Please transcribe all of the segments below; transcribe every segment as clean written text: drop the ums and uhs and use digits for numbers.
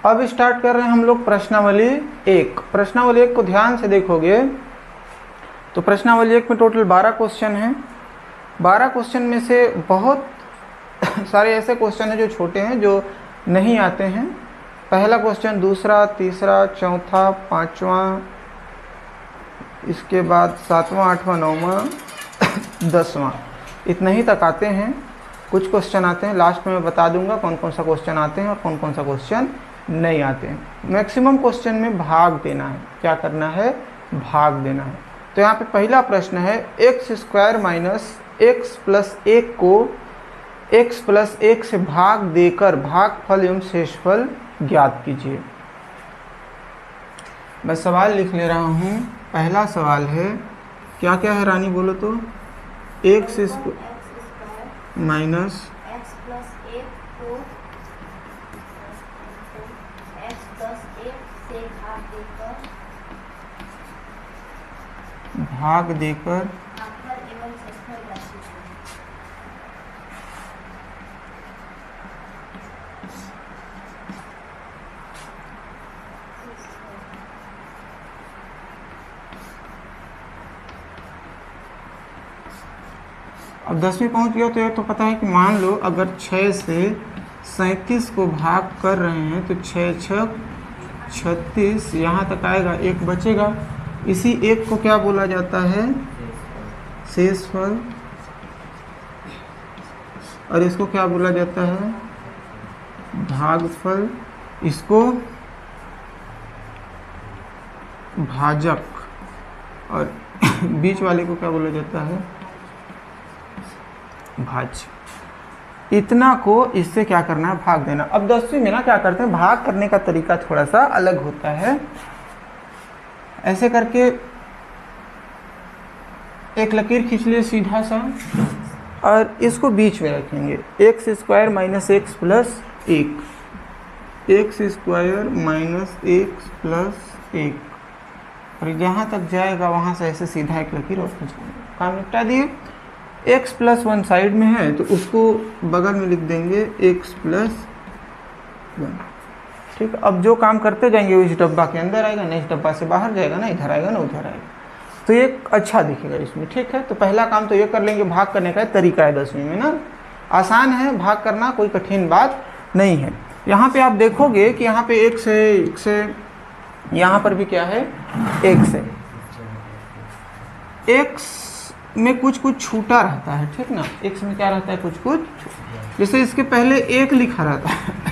अब स्टार्ट कर रहे हैं हम लोग प्रश्नावली 1। प्रश्नावली 1 को ध्यान से देखोगे तो प्रश्नावली 1 में टोटल 12 क्वेश्चन हैं। 12 क्वेश्चन में से बहुत सारे ऐसे क्वेश्चन हैं जो छोटे हैं, जो नहीं आते हैं। पहला क्वेश्चन, दूसरा, तीसरा, चौथा, पाँचवा, इसके बाद 7वां, 8वां, 9वां, 10वां, इतना ही तक आते हैं। कुछ क्वेश्चन आते हैं, लास्ट में मैं बता दूंगा कौन कौन सा क्वेश्चन आते हैं और कौन कौन सा क्वेश्चन नहीं आते हैं। मैक्सिमम क्वेश्चन में भाग देना है। क्या करना है? भाग देना है। तो यहाँ पे पहला प्रश्न है, x square minus x plus 1 को x प्लस 1 से भाग देकर भागफल एवं शेषफल ज्ञात कीजिए। मैं सवाल लिख ले रहा हूँ। पहला सवाल है, क्या क्या है रानी बोलो तो? एक्स माइनस एक्स प्लस 1 को एक्स प्लस 1 से भाग देकर भागफल एवं शेषफल ज्ञात कीजिए। अब 10वीं पहुंच गया तो ये तो पता है कि मान लो अगर 6 से 37 को भाग कर रहे हैं तो 6 छक 36, यहाँ तक आएगा, एक बचेगा। इसी एक को क्या बोला जाता है? शेषफल। और इसको क्या बोला जाता है? भागफल। इसको भाजक। और बीच वाले को क्या बोला जाता है? भाज्य। इतना को इससे क्या करना है? भाग देना। अब 10वीं में ना क्या करते हैं, भाग करने का तरीका थोड़ा सा अलग होता है। ऐसे करके एक लकीर खींच लिए सीधा सा और इसको बीच में रखेंगे। X square minus x plus 1, x square minus x plus 1, और जहाँ तक जाएगा वहाँ से ऐसे सीधा एक लकीर और खींचेंगे। काम निपटा दिए। x प्लस 1 साइड में है तो उसको बगल में लिख देंगे x प्लस 1। ठीक। अब जो काम करते जाएंगे वो इस डब्बा के अंदर आएगा, ना इस डब्बा से बाहर जाएगा, ना इधर आएगा ना उधर आएगा, तो ये अच्छा दिखेगा इसमें। ठीक है, तो पहला काम तो ये कर लेंगे। भाग करने का तरीका है 10वीं में ना, आसान है भाग करना, कोई कठिन बात नहीं है। यहाँ पे आप देखोगे कि यहाँ पे x है, x है, यहाँ पर भी क्या है? x है। x में कुछ कुछ छूटा रहता है, ठीक ना? x में क्या रहता है? कुछ कुछ, जैसे इसके पहले 1 लिखा रहता है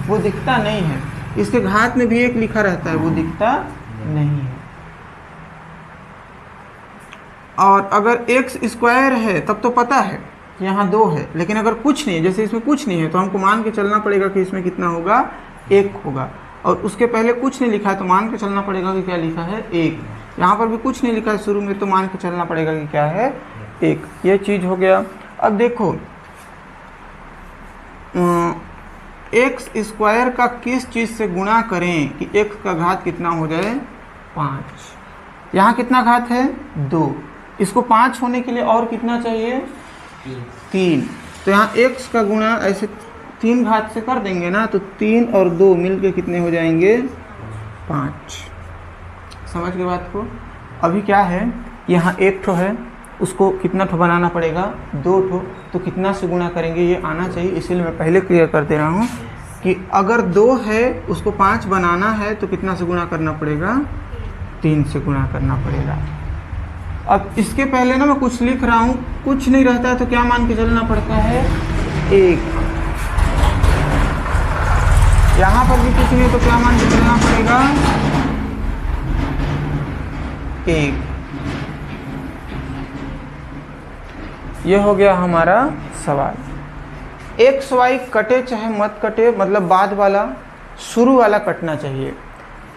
वो दिखता नहीं है। इसके घात में भी 1 लिखा रहता है, वो दिखता नहीं है। और अगर x स्क्वायर है तब तो पता है यहाँ 2 है, लेकिन अगर कुछ नहीं है, जैसे इसमें कुछ नहीं है, तो हमको मान के चलना पड़ेगा कि इसमें कितना होगा? 1 होगा। और उसके पहले कुछ नहीं लिखा है तो मान के चलना पड़ेगा कि क्या लिखा है? 1। यहाँ पर भी कुछ नहीं लिखा है शुरू में, तो मान के चलना पड़ेगा कि क्या है? 1। ये चीज़ हो गया। अब देखो, एक्स स्क्वायर का किस चीज़ से गुणा करें कि x का घात कितना हो जाए? 5। यहाँ कितना घात है? 2। इसको 5 होने के लिए और कितना चाहिए? 3। तो यहाँ x का गुणा ऐसे 3 घात से कर देंगे ना, तो 3 और 2 मिलके कितने हो जाएंगे? 5। समझ गए बात को? अभी क्या है, यहाँ 1 ठो है, उसको कितना ठो बनाना पड़ेगा? 2 ठो। तो कितना से गुणा करेंगे ये आना चाहिए, इसीलिए मैं पहले क्लियर कर दे रहा हूँ कि अगर 2 है उसको 5 बनाना है तो कितना से गुणा करना पड़ेगा? 3 से गुणा करना पड़ेगा। अब इसके पहले ना मैं कुछ लिख रहा हूँ, कुछ नहीं रहता है तो क्या मान के चलना पड़ता है? 1। यहाँ पर भी कुछ नहीं तो क्या मान के चलना पड़ेगा? 1। ये हो गया हमारा सवाल। एक्स वाई कटे चाहे मत कटे, मतलब बाद वाला, शुरू वाला कटना चाहिए।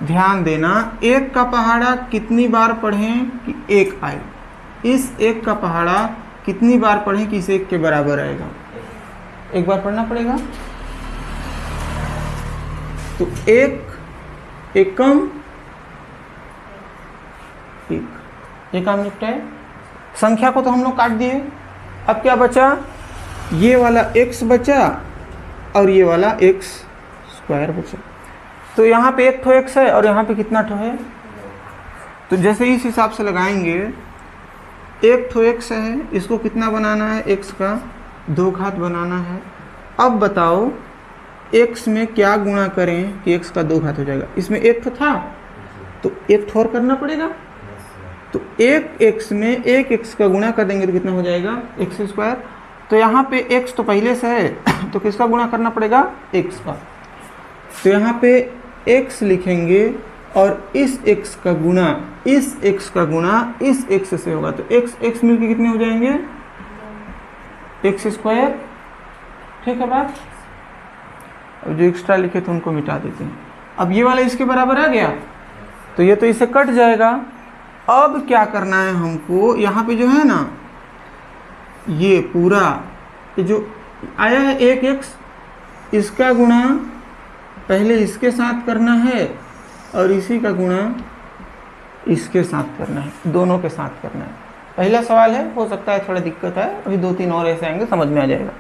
ध्यान देना, 1 का पहाड़ा कितनी बार पढ़ें कि 1 आए? इस 1 का पहाड़ा कितनी बार पढ़ें कि इस 1 के बराबर आएगा? 1 बार पढ़ना पड़ेगा। तो 1 एकम 1, ये काम निपटा है। संख्या को तो हम लोग काट दिए। अब क्या बचा? ये वाला x बचा और ये वाला x स्क्वायर बचा। तो यहाँ पे एक ठो x है और यहाँ पे कितना ठो है, तो जैसे इस हिसाब से लगाएंगे, एक ठो x है, इसको कितना बनाना है, x का 2 घात बनाना है। अब बताओ x में क्या गुणा करें कि x का 2 घात हो जाएगा। इसमें एक ठो था तो एक ठो और करना पड़ेगा, तो एक x में एक x का गुणा कर देंगे तो कितना हो जाएगा, x स्क्वायर। तो यहाँ पे x तो पहले से है तो किसका गुणा करना पड़ेगा, x का। तो यहाँ पे x लिखेंगे और इस x का गुणा इस x का गुणा इस x से होगा, तो x मिलके कितने हो जाएंगे, x स्क्वायर। ठीक है बात। अब जो एक्स्ट्रा लिखे थे उनको मिटा देते हैं। अब ये वाला इसके बराबर आ गया तो ये तो इससे कट जाएगा। अब क्या करना है हमको, यहाँ पे जो है ना ये पूरा ये जो आया है एक x, इसका गुणा पहले इसके साथ करना है और इसी का गुणा इसके साथ करना है, दोनों के साथ करना है। पहला सवाल है, हो सकता है थोड़ा दिक्कत है, अभी 2-3 और ऐसे आएंगे समझ में आ जाएगा।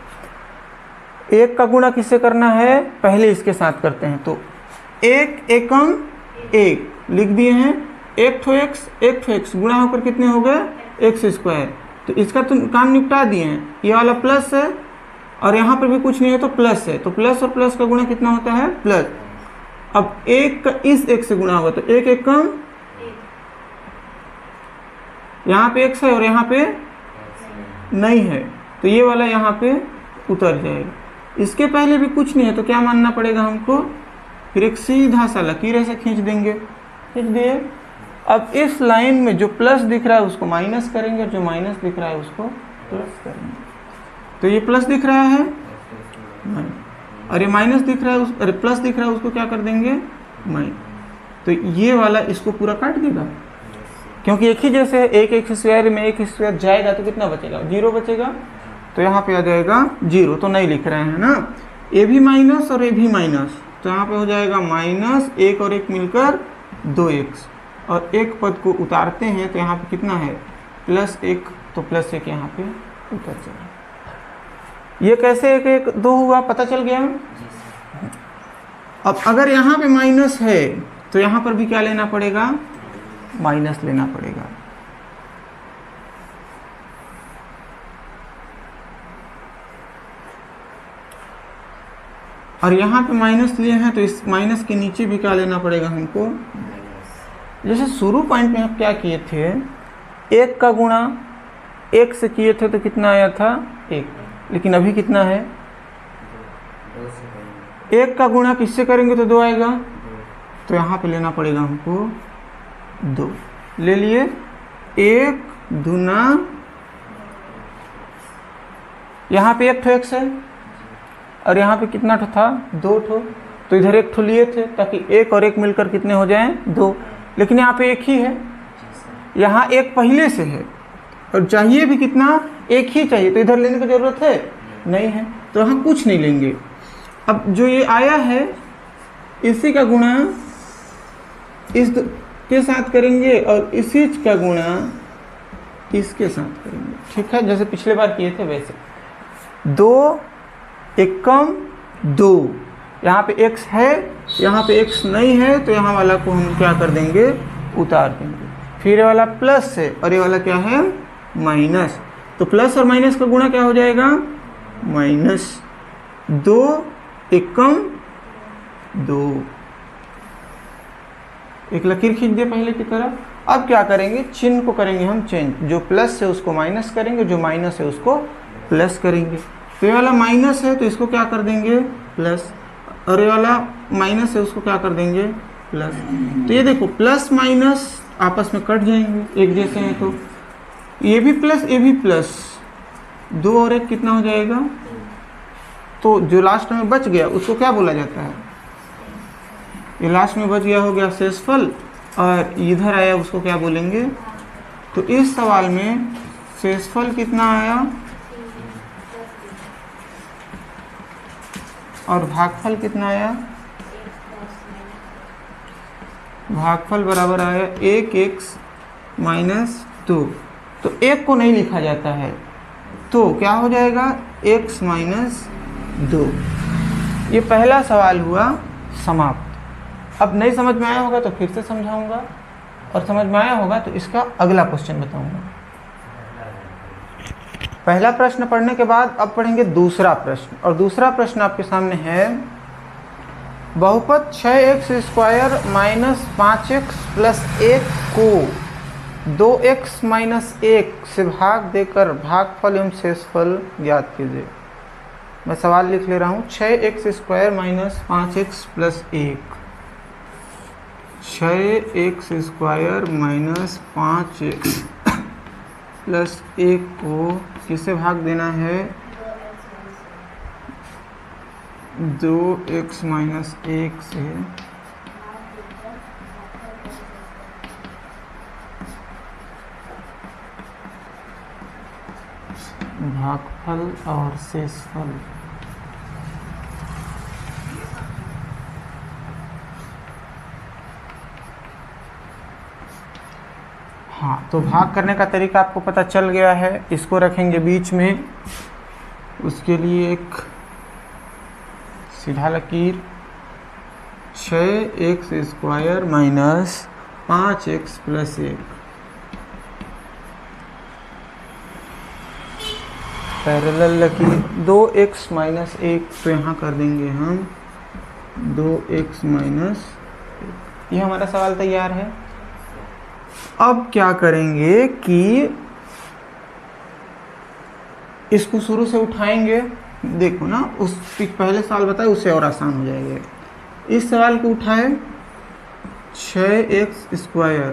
एक का गुणा किससे करना है, पहले इसके साथ करते हैं। तो एक एकम एक लिख दिए हैं, एक ठो x गुणा होकर कितने हो गए, x स्क्वायर। तो इसका तो काम निपटा दिए हैं, ये वाला प्लस है और यहाँ पर भी कुछ नहीं है तो प्लस है, तो प्लस और प्लस का गुणा कितना होता है, प्लस। अब एक का इस एक से गुणा होगा तो एक एकम, यहाँ पे x है और यहाँ पे नहीं है तो ये वाला यहाँ पे उतर जाएगा। इसके पहले भी कुछ नहीं है तो क्या मानना पड़ेगा हमको, फिर एक सीधा सा लकीर ऐसे खींच देंगे, खींच दिए। अब इस लाइन में जो प्लस दिख रहा है उसको माइनस करेंगे और जो माइनस दिख रहा है उसको प्लस करेंगे। तो ये प्लस दिख रहा है और ये माइनस दिख रहा है अरे प्लस दिख रहा है उसको क्या कर देंगे, माइनस। तो ये वाला इसको पूरा काट देगा क्योंकि एक ही जैसे एक स्क्वायर में एक स्क्वायर जाएगा तो कितना बचेगा, 0 बचेगा। तो यहाँ पे आ जाएगा 0, तो नहीं लिख रहे हैं ना, ए भी माइनस और ए भी माइनस, तो यहाँ पे हो जाएगा माइनस 1 और 1 मिलकर 2x, और एक पद को उतारते हैं तो यहाँ पे कितना है, +1, तो +1 यहाँ पे उतर जाएगा। ये कैसे 1 1 2 हुआ, पता चल गया। अब अगर यहाँ पे माइनस है तो यहाँ पर भी क्या लेना पड़ेगा, माइनस लेना पड़ेगा। और यहाँ पे माइनस लिए हैं तो इस माइनस के नीचे भी क्या लेना पड़ेगा हमको। जैसे शुरू पॉइंट में हम क्या किए थे, 1 का गुणा 1 से किए थे तो कितना आया था 1, लेकिन अभी कितना है, 1 का गुणा किससे करेंगे तो 2 आएगा, तो यहाँ पे लेना पड़ेगा हमको 2, ले लिए। 1 दूना, यहाँ पे 1 ठो x है और यहाँ पे कितना ठो था, 2 ठो, तो इधर 1 ठो लिए थे ताकि 1 और 1 मिलकर कितने हो जाएं, 2। लेकिन यहाँ पे 1 ही है, यहाँ 1 पहले से है और चाहिए भी कितना, 1 ही चाहिए, तो इधर लेने की ज़रूरत है नहीं है, तो यहाँ कुछ नहीं लेंगे। अब जो ये आया है इसी का गुणा इस के साथ करेंगे और इसी का गुणा इसके साथ करेंगे, ठीक है, जैसे पिछले बार किए थे वैसे। 2 एकम 2, यहाँ पे x है, यहाँ पे x नहीं है, तो यहाँ वाला को हम क्या कर देंगे, उतार देंगे। फिर ये वाला प्लस है और ये वाला क्या है, माइनस, तो प्लस और माइनस का गुणा क्या हो जाएगा, -2 एकम 2। एक लकीर खींच दिए पहले की तरह। अब क्या करेंगे, चिन्ह को करेंगे हम चेंज, जो प्लस है उसको माइनस करेंगे, जो माइनस है उसको प्लस करेंगे। तो ये वाला माइनस है तो इसको क्या कर देंगे, प्लस, और ये वाला माइनस है उसको क्या कर देंगे, प्लस। तो ये देखो प्लस माइनस आपस में कट जाएंगे, एक जैसे हैं, तो ये भी प्लस ये भी प्लस, 2 और 1 कितना हो जाएगा, तो जो लास्ट में बच गया उसको क्या बोला जाता है, ये लास्ट में बच गया हो गया शेषफल, और इधर आया उसको क्या बोलेंगे। तो इस सवाल में शेषफल कितना आया और भागफल कितना आया, भागफल बराबर आया 1x - 2। तो 1 को नहीं लिखा जाता है तो क्या हो जाएगा, x - 2। ये पहला सवाल हुआ समाप्त। अब नहीं समझ में आया होगा तो फिर से समझाऊंगा, और समझ में आया होगा तो इसका अगला क्वेश्चन बताऊंगा। पहला प्रश्न पढ़ने के बाद अब पढ़ेंगे दूसरा प्रश्न, और दूसरा प्रश्न आपके सामने है बहुपद 6x² माइनस 5x प्लस 1 को 2x माइनस 1 से भाग देकर भागफल एवं शेषफल ज्ञात कीजिए। मैं सवाल लिख ले रहा हूँ, 6x² minus 5x plus 1, 6x² minus 5x plus 1 को किससे भाग देना है? 2x माइनस 1 से। भागफल और शेषफल। हाँ, तो भाग करने का तरीका आपको पता चल गया है। इसको रखेंगे बीच में, उसके लिए एक सीधा लकीर, 6x² minus 5x plus 1, parallel लकीर, 2x माइनस 1, तो यहाँ कर देंगे हम 2x माइनस 1। ये हमारा सवाल तैयार है। अब क्या करेंगे कि इसको शुरू से उठाएंगे। देखो ना, उस पहले सवाल बताए उससे और आसान हो जाएगा। इस सवाल को उठाए, 6x²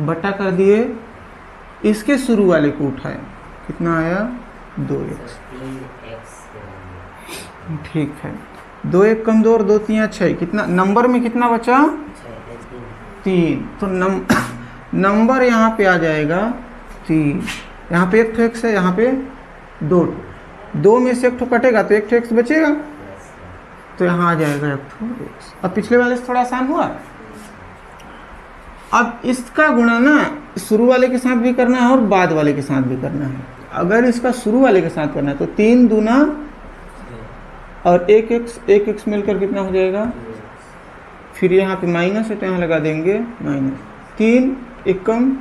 बटा कर दिए, इसके शुरू वाले को उठाए, कितना आया? 2x। ठीक है, 2 1 कम 2 और 2 3 6, कितना नंबर में कितना बचा? 3। तो नंबर यहाँ पे आ जाएगा 3। यहाँ पे एक x है, यहाँ पे 2 में से एक ठो कटेगा तो एक ठो x बचेगा, तो यहाँ आ जाएगा एक ठो x। अब पिछले वाले से थोड़ा आसान हुआ। अब इसका गुणा ना शुरू वाले के साथ भी करना है और बाद वाले के साथ भी करना है। अगर इसका शुरू वाले के साथ करना है तो 3 दूना और 1x मिलकर कितना हो जाएगा? फिर यहाँ पे माइनस है तो यहाँ लगा देंगे माइनस। 3 1 कम,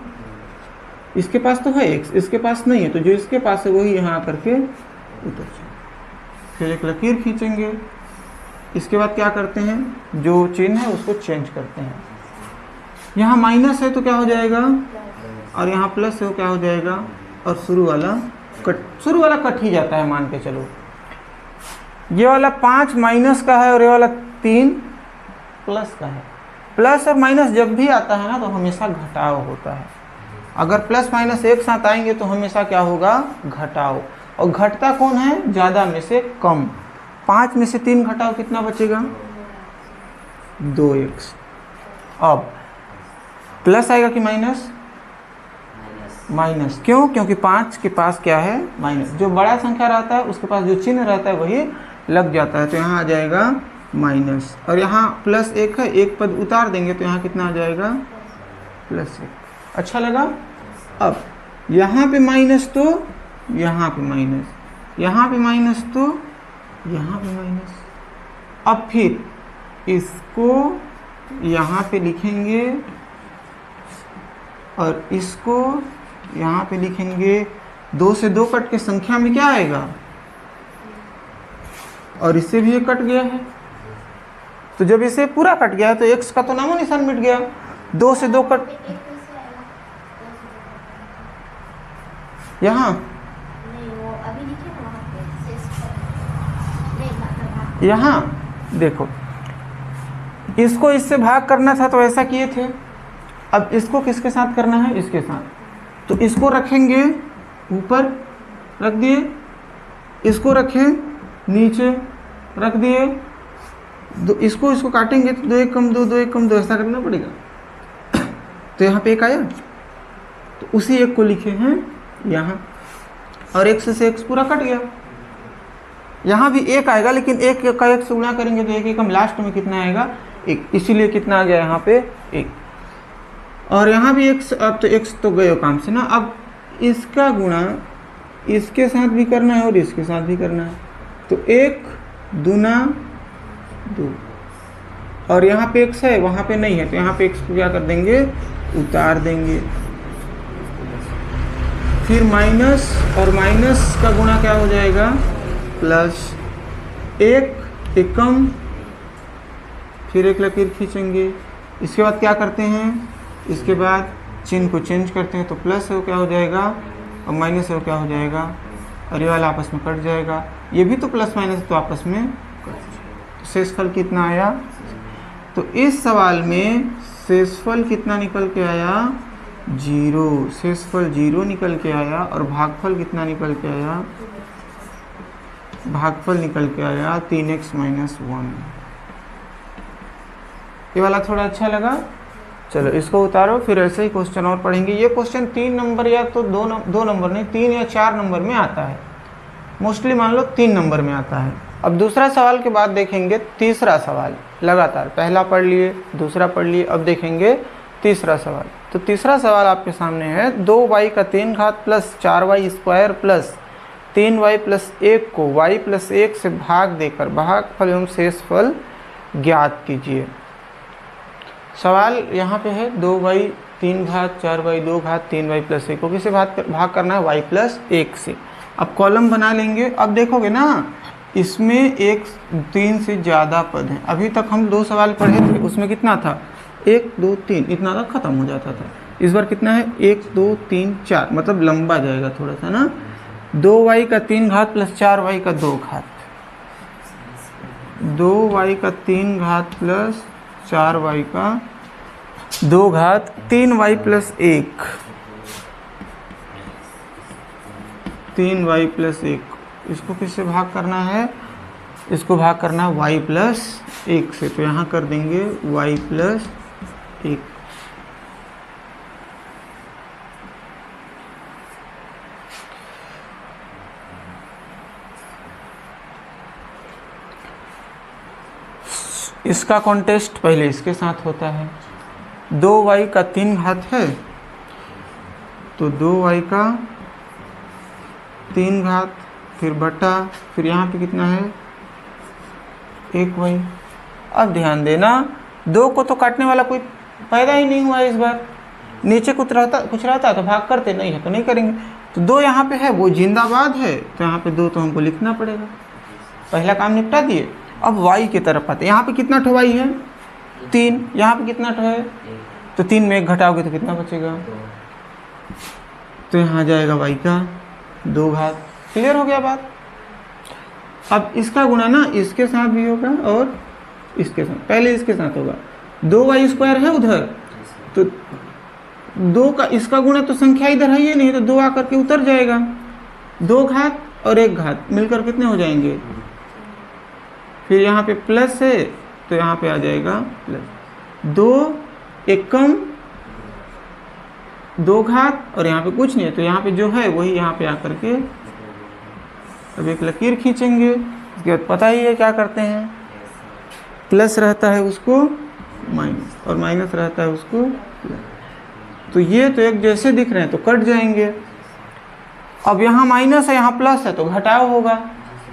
इसके पास तो है x, इसके पास नहीं है, तो जो इसके पास है वही यहाँ करके उतर जाए। फिर एक लकीर खींचेंगे। इसके बाद क्या करते हैं, जो चिन्ह है उसको चेंज करते हैं। यहाँ माइनस है तो क्या हो जाएगा, और यहाँ प्लस है तो क्या हो जाएगा, और शुरू वाला कट ही जाता है, मान के चलो। ये वाला 5 माइनस का है और ये वाला 3 प्लस का है। प्लस और माइनस जब भी आता है ना तो हमेशा घटाव होता है। अगर प्लस माइनस एक साथ आएंगे तो हमेशा क्या होगा? घटाव। और घटता कौन है? ज़्यादा में से कम। 5 में से 3 घटाओ, कितना बचेगा? 2x। अब प्लस आएगा कि माइनस? माइनस। क्यों? क्योंकि 5 के पास क्या है? माइनस। जो बड़ा संख्या रहता है उसके पास जो चिन्ह रहता है वही लग जाता है, तो यहाँ आ जाएगा माइनस। और यहाँ प्लस 1 है, एक पद उतार देंगे तो यहाँ कितना आ जाएगा? प्लस 1। अच्छा लगा? अब यहाँ पे माइनस तो यहाँ पे माइनस, यहाँ पे माइनस तो यहाँ पे माइनस। अब फिर इसको यहाँ पे लिखेंगे और इसको यहाँ पे लिखेंगे। 2 से 2 कट के संख्या में क्या आएगा? और इससे भी ये कट गया है, तो जब इसे पूरा कट गया है तो x का तो नामो निशान मिट गया। 2 से 2 कट यहाँ यहाँ देखो, इसको इससे भाग करना था तो ऐसा किए थे। अब इसको किसके साथ करना है? इसके साथ। तो इसको रखेंगे ऊपर, रख दिए, इसको रखें नीचे, रख दिए। इसको काटेंगे तो 2 1 कम 2, 2 1 कम 2, ऐसा करना पड़ेगा। तो यहाँ पे 1 आया, तो उसी 1 को लिखे हैं यहाँ, और 1 से x पूरा कट गया। यहाँ भी 1 आएगा, लेकिन 1 का 1 से गुणा करेंगे तो 1 1 कम, लास्ट में कितना आएगा? 1। इसीलिए कितना आ गया यहाँ पे? 1। और यहाँ भी x, अब तो x तो गए काम से ना। अब इसका गुणा इसके साथ भी करना है और इसके साथ भी करना है, तो 1 दूना 2, और यहाँ पे x है, वहाँ पे नहीं है, तो यहाँ पे x को क्या कर देंगे, उतार देंगे। फिर माइनस, और माइनस का गुणा क्या हो जाएगा, प्लस। एक एकम, फिर एक लकीर खींचेंगे। इसके बाद क्या करते हैं, इसके बाद चिन्ह को चेंज करते हैं, तो प्लस है वो क्या हो जाएगा, और माइनस है वो क्या हो जाएगा, और ये वाला आपस में कट जाएगा। ये भी तो प्लस माइनस तो आपस में कट जाएगा। शेषफल कितना आया, तो इस सवाल में शेषफल कितना निकल के आया, 0। शेषफल 0 निकल के आया। और भागफल कितना निकल के आया, भागफल निकल के आया 3x - 1। ये वाला थोड़ा अच्छा लगा। चलो इसको उतारो, फिर ऐसे ही क्वेश्चन और पढ़ेंगे। ये क्वेश्चन 3 नंबर या तो 2 नंबर नहीं, 3 या 4 नंबर में आता है। मोस्टली मान लो 3 नंबर में आता है। अब दूसरा सवाल के बाद देखेंगे तीसरा सवाल। लगातार पहला पढ़ लिए, दूसरा पढ़ लिए, अब देखेंगे तीसरा सवाल। तो तीसरा सवाल आपके सामने है, 2y का 3 घात plus 4y square plus 3y plus 1 को y प्लस 1 से भाग देकर भागफल एवं शेषफल ज्ञात कीजिए। सवाल यहाँ पे है 2y 3 घात 4y 2 घात 3y प्लस 1 को किसे भाग करना है, y प्लस 1 से। अब कॉलम बना लेंगे। अब देखोगे ना, इसमें 3 से ज़्यादा पद हैं। अभी तक हम 2 सवाल पढ़े थे, उसमें कितना था, 1 2 3, इतना तक खत्म हो जाता था। इस बार कितना है, 1 2 3 4, मतलब लंबा जाएगा थोड़ा सा ना। 2y का 3 घात प्लस 4y का 2 घात, 2y का 3 घात प्लस 4y का 2 घात, 3y प्लस 1, 3y प्लस 1। इसको किससे भाग करना है, इसको भाग करना है y प्लस 1 से। तो यहाँ कर देंगे y प्लस 1। इसका कॉन्टेस्ट पहले इसके साथ होता है। 2y का 3 घात है, तो 2y का 3 घात, फिर बटा, फिर यहाँ पे कितना है, 1y। अब ध्यान देना, 2 को तो काटने वाला कोई पैदा ही नहीं हुआ इस बार। नीचे कुछ रहता तो भाग करते, नहीं है तो नहीं करेंगे। तो 2 यहाँ पे है, वो जिंदाबाद है, तो यहाँ पे 2 तो हमको लिखना पड़ेगा। पहला काम निपटा दिए। अब y की तरफ आते, यहाँ पे कितना ठो y है, 3, यहाँ पे कितना ठो है, तो 3 में 1 घटाओगे तो कितना बचेगा, तो यहाँ जाएगा y का 2 घात। क्लियर हो गया बात। अब इसका गुणा ना इसके साथ भी होगा और इसके साथ, पहले इसके साथ होगा। 2y स्क्वायर है उधर, तो 2 का इसका गुणा तो संख्या इधर है ही नहीं, तो 2 आकर के उतर जाएगा। 2 घात और 1 घात मिलकर कितने हो जाएंगे, फिर यहाँ पे प्लस है तो यहाँ पे आ जाएगा प्लस 2 एकम 2 घात, और यहाँ पे कुछ नहीं है, तो यहाँ पे जो है वही यहाँ पे आकर के अब एक लकीर खींचेंगे। इसके बाद पता ही है क्या करते हैं, प्लस रहता है उसको माइनस, और माइनस रहता है उसको प्लस। तो ये तो एक जैसे दिख रहे हैं तो कट जाएंगे। अब यहाँ माइनस है, यहाँ प्लस है, तो घटाव होगा,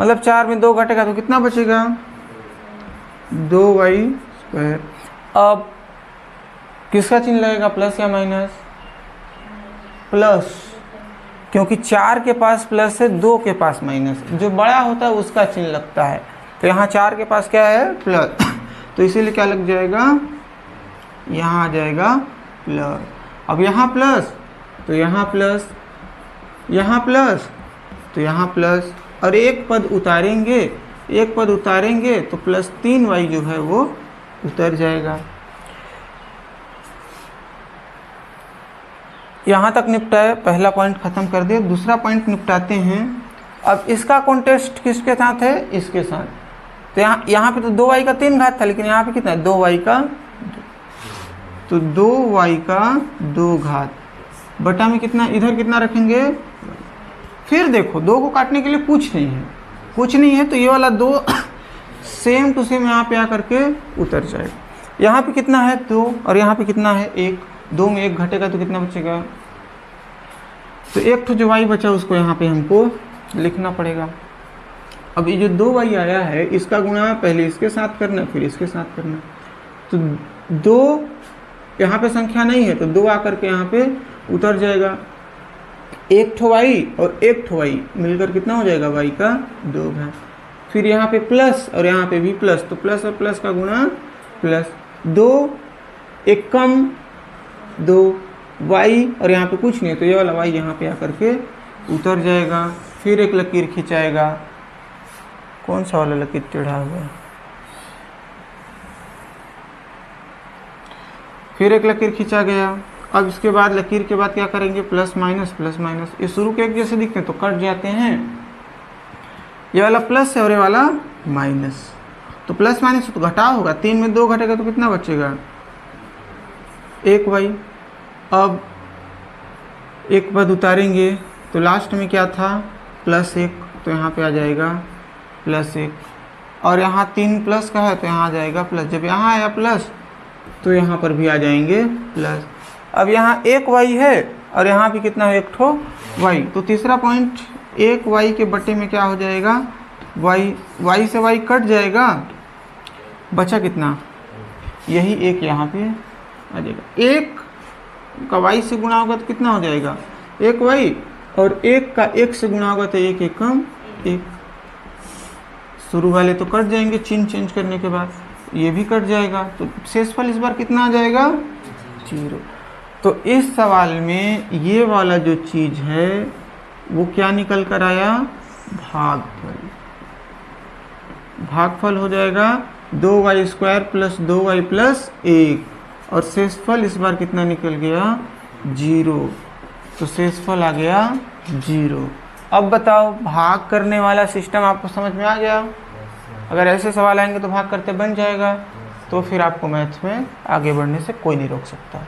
मतलब 4 में 2 घटेगा तो कितना बचेगा, 2y स्क्वायर। अब किसका चिन्ह लगेगा, प्लस या माइनस, प्लस, क्योंकि 4 के पास प्लस है, 2 के पास माइनस, जो बड़ा होता है उसका चिन्ह लगता है। तो यहाँ 4 के पास क्या है, प्लस, तो इसीलिए क्या लग जाएगा, यहाँ आ जाएगा प्लस। अब यहाँ प्लस तो यहाँ प्लस, यहाँ प्लस तो यहाँ प्लस, और एक पद उतारेंगे, एक पद उतारेंगे तो प्लस 3y जो है वो उतर जाएगा। यहाँ तक निपटाए, पहला पॉइंट खत्म कर दिया। दूसरा पॉइंट निपटाते हैं। अब इसका कॉन्टेस्ट किसके साथ है, इसके साथ। तो यहाँ पे तो 2y का 3 घात था, लेकिन यहाँ पे कितना है, 2y का, तो 2y का 2 घात बटा में कितना, इधर कितना रखेंगे। फिर देखो 2 को काटने के लिए कुछ नहीं है, कुछ नहीं है, तो ये वाला 2 सेम टू सेम यहाँ पे आकर के उतर जाएगा। यहाँ पे कितना है 2, और यहाँ पे कितना है 1, 2 में 1 घटेगा तो कितना बचेगा, तो एक तो जो y बचा उसको यहाँ पे हमको लिखना पड़ेगा। अब ये जो 2y आया है, इसका गुणा पहले इसके साथ करना, फिर इसके साथ करना। तो 2 यहाँ पे संख्या नहीं है तो 2 आकर के यहाँ पे उतर जाएगा। एक ठो y और एक ठो y मिलकर कितना हो जाएगा y का 2 घात। फिर यहाँ पे प्लस और यहाँ पे भी प्लस, तो प्लस और प्लस का गुणा प्लस 2 एक कम 2 y और यहाँ पे कुछ नहीं तो ये वाला y यहाँ पे आकर के उतर जाएगा। फिर एक लकीर खिंचाएगा, कौन सा वाला लकीर टेढ़ा हुआ है, फिर एक लकीर खींचा गया। अब इसके बाद लकीर के बाद क्या करेंगे, प्लस माइनस प्लस माइनस, ये शुरू के एक जैसे दिखते हैं तो कट जाते हैं। ये वाला प्लस है और ये वाला माइनस, तो प्लस माइनस तो घटाव होगा, 3 में 2 घटेगा तो कितना बचेगा 1y। अब एक पद उतारेंगे तो लास्ट में क्या था +1, तो यहाँ पे आ जाएगा +1 और यहाँ 3 प्लस का है तो यहाँ आ जाएगा प्लस। जब यहाँ आया प्लस तो यहाँ पर भी आ जाएंगे प्लस। अब यहाँ 1y है और यहाँ भी कितना है 1 ठो y, तो तीसरा पॉइंट 1y के बटे में क्या हो जाएगा y से y कट जाएगा, बचा कितना यही 1 यहाँ पे आ जाएगा। 1 का y से गुणा होगा तो कितना हो जाएगा 1y और 1 का 1 से गुणा होगा तो 1 एकम 1। शुरू वाले तो कट जाएंगे चिन्ह चेंज करने के बाद, ये भी कट जाएगा, तो शेषफल इस बार कितना आ जाएगा 0। तो इस सवाल में ये वाला जो चीज़ है वो क्या निकल कर आया, भागफल। भागफल हो जाएगा 2y² + 2y + 1 और शेषफल इस बार कितना निकल गया 0, तो शेषफल आ गया 0। अब बताओ भाग करने वाला सिस्टम आपको समझ में आ गया। अगर ऐसे सवाल आएंगे तो भाग करते बन जाएगा, तो फिर आपको मैथ में आगे बढ़ने से कोई नहीं रोक सकता।